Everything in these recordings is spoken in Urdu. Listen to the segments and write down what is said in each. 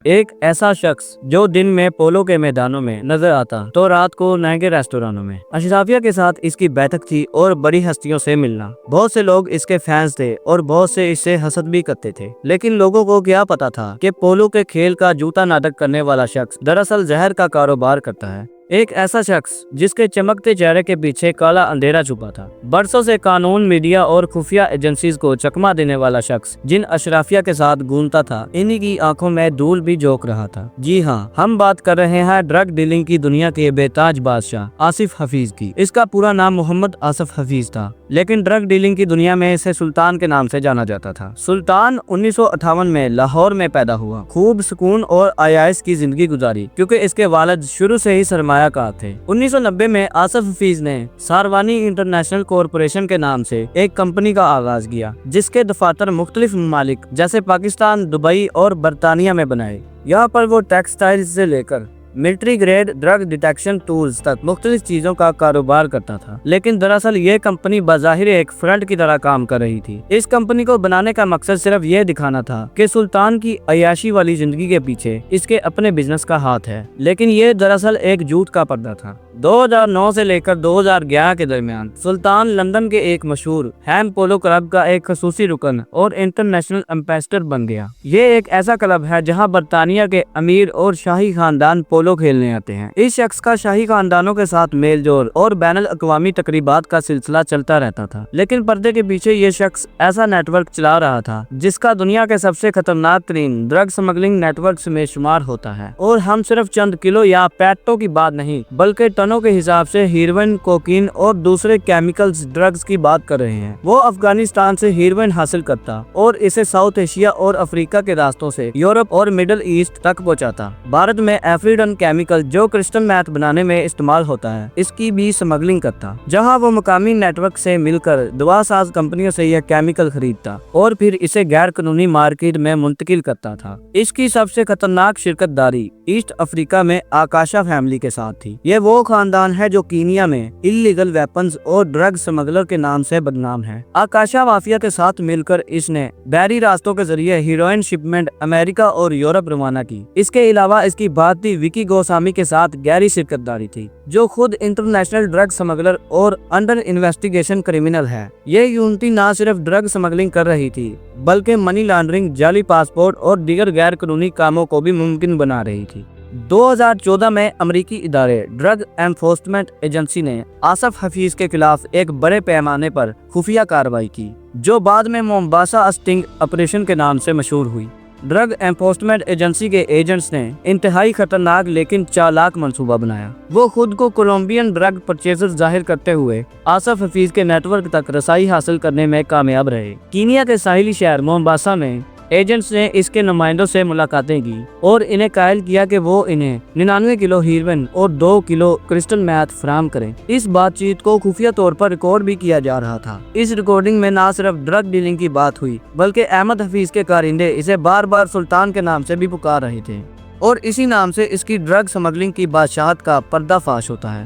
ایک ایسا شخص جو دن میں پولو کے میدانوں میں نظر آتا تو رات کو مہنگے ریسٹورانوں میں۔ اشرافیہ کے ساتھ اس کی بیٹھک تھی اور بڑی ہستیوں سے ملنا۔ بہت سے لوگ اس کے فینس تھے اور بہت سے اس سے حسد بھی کرتے تھے، لیکن لوگوں کو کیا پتا تھا کہ پولو کے کھیل کا جوتا ناٹک کرنے والا شخص دراصل زہر کا کاروبار کرتا ہے۔ ایک ایسا شخص جس کے چمکتے چہرے کے پیچھے کالا اندھیرا چھپا تھا، برسوں سے قانون، میڈیا اور خفیہ ایجنسیز کو چکما دینے والا شخص جن اشرافیہ کے ساتھ گھومتا تھا، انہی کی آنکھوں میں دھول بھی جھونک رہا تھا۔ جی ہاں، ہم بات کر رہے ہیں ڈرگ ڈیلنگ کی دنیا کے بے تاج بادشاہ آصف حفیظ کی۔ اس کا پورا نام محمد آصف حفیظ تھا، لیکن ڈرگ ڈیلنگ کی دنیا میں اسے سلطان کے نام سے جانا جاتا تھا۔ سلطان 1958 میں لاہور میں پیدا ہوا، خوب سکون اور عیاش کی زندگی گزاری کیونکہ اس کے والد شروع سے ہی سرمایہ کار تھے۔ 1990 میں آصف حفیظ نے ساروانی انٹرنیشنل کارپوریشن کے نام سے ایک کمپنی کا آغاز کیا، جس کے دفاتر مختلف ممالک جیسے پاکستان، دبئی اور برطانیہ میں بنائے۔ یہاں پر وہ ٹیکسٹائل سے لے کر military grade drug detection tools تک مختلف چیزوں کا کاروبار کرتا تھا، لیکن دراصل یہ کمپنی بظاہر ایک فرنٹ کی طرح کام کر رہی تھی۔ اس کمپنی کو بنانے کا مقصد صرف یہ دکھانا تھا کہ سلطان کی عیاشی والی زندگی کے پیچھے اس کے اپنے بزنس کا ہاتھ ہے، لیکن یہ دراصل ایک جھوٹ کا پردہ تھا۔ 2009 سے لے کر 2011 کے درمیان سلطان لندن کے ایک مشہور ہیم پولو کلب کا ایک خصوصی رکن اور انٹرنیشنل امبیسڈر بن گیا۔ یہ ایک ایسا کلب ہے جہاں برطانیہ کے امیر اور شاہی خاندان پولو کھیلنے آتے ہیں۔ اس شخص کا شاہی خاندانوں کے ساتھ میل جول اور بین الاقوامی تقریبات کا سلسلہ چلتا رہتا تھا، لیکن پردے کے پیچھے یہ شخص ایسا نیٹ ورک چلا رہا تھا جس کا دنیا کے سب سے خطرناک ترین ڈرگ سمگلنگ نیٹ ورکس میں شمار ہوتا ہے۔ اور ہم صرف چند کلو یا پیٹوں کی بات نہیں بلکہ ٹنوں کے حساب سے ہیروئن، کوکین اور دوسرے کیمیکلز ڈرگز کی بات کر رہے ہیں۔ وہ افغانستان سے ہیروئن حاصل کرتا اور اسے ساؤتھ ایشیا اور افریقہ کے راستوں سے یورپ اور مڈل ایسٹ تک پہنچاتا۔ بھارت میں ایفریڈن کیمیکل جو کرسٹل میتھ بنانے میں استعمال ہوتا ہے، اس کی بھی سمگلنگ کرتا، جہاں وہ مقامی نیٹ ورک سے مل کر دوا ساز کمپنیوں سے یہ کیمیکل خریدتا اور پھر اسے غیر قانونی مارکیٹ میں منتقل کرتا تھا۔ اس کی سب سے خطرناک شرکت داری ایسٹ افریقہ میں آکاشا فیملی کے ساتھ تھی۔ یہ وہ خاندان ہے جو کینیا میں انلیگل ویپنز اور ڈرگ سمگلر کے نام سے بدنام ہے۔ آکاشا مافیا کے ساتھ مل کر اس نے بحری راستوں کے ذریعے ہیروئن شپمنٹ امریکہ اور یورپ روانہ کی۔ اس کے علاوہ اس کی بھارتی وکی گوسوامی کے ساتھ گہری شرکت داری تھی، جو خود انٹرنیشنل ڈرگ سمگلر اور انڈر انویسٹیگیشن کرمنل ہے۔ یہ یونٹی نہ صرف ڈرگ سمگلنگ کر رہی تھی بلکہ منی لانڈرنگ، جعلی پاسپورٹ اور دیگر غیر قانونی کاموں کو بھی ممکن بنا رہی تھی۔ 2014 میں امریکی ادارے ڈرگ انفورسمنٹ ایجنسی نے آصف حفیظ کے خلاف ایک بڑے پیمانے پر خفیہ کارروائی کی، جو بعد میں مومباسا اسٹنگ آپریشن کے نام سے مشہور ہوئی۔ ڈرگ انفورسمنٹ ایجنسی کے ایجنٹس نے انتہائی خطرناک لیکن چالاک منصوبہ بنایا۔ وہ خود کو کولمبین ڈرگ پرچیزر ظاہر کرتے ہوئے آصف حفیظ کے نیٹ ورک تک رسائی حاصل کرنے میں کامیاب رہے۔ کینیا کے ساحلی شہر مومباسا میں ایجنٹس نے اس کے نمائندوں سے ملاقاتیں کی اور انہیں قائل کیا کہ وہ انہیں 99 کلو ہیروئن اور 2 کلو کرسٹل میتھ فراہم کریں۔ اس بات چیت کو خفیہ طور پر ریکارڈ بھی کیا جا رہا تھا۔ اس ریکارڈنگ میں نہ صرف ڈرگ ڈیلنگ کی بات ہوئی بلکہ احمد حفیظ کے کارندے اسے بار بار سلطان کے نام سے بھی پکار رہے تھے، اور اسی نام سے اس کی ڈرگ سمگلنگ کی بادشاہت کا پردہ فاش ہوتا ہے۔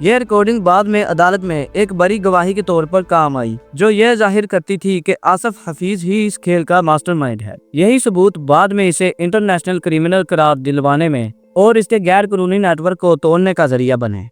یہ ریکارڈنگ بعد میں عدالت میں ایک بڑی گواہی کے طور پر کام آئی، جو یہ ظاہر کرتی تھی کہ آصف حفیظ ہی اس کھیل کا ماسٹر مائنڈ ہے۔ یہی ثبوت بعد میں اسے انٹرنیشنل کرمنل قرار دلوانے میں اور اس کے غیر قانونی نیٹ ورک کو توڑنے کا ذریعہ بنے۔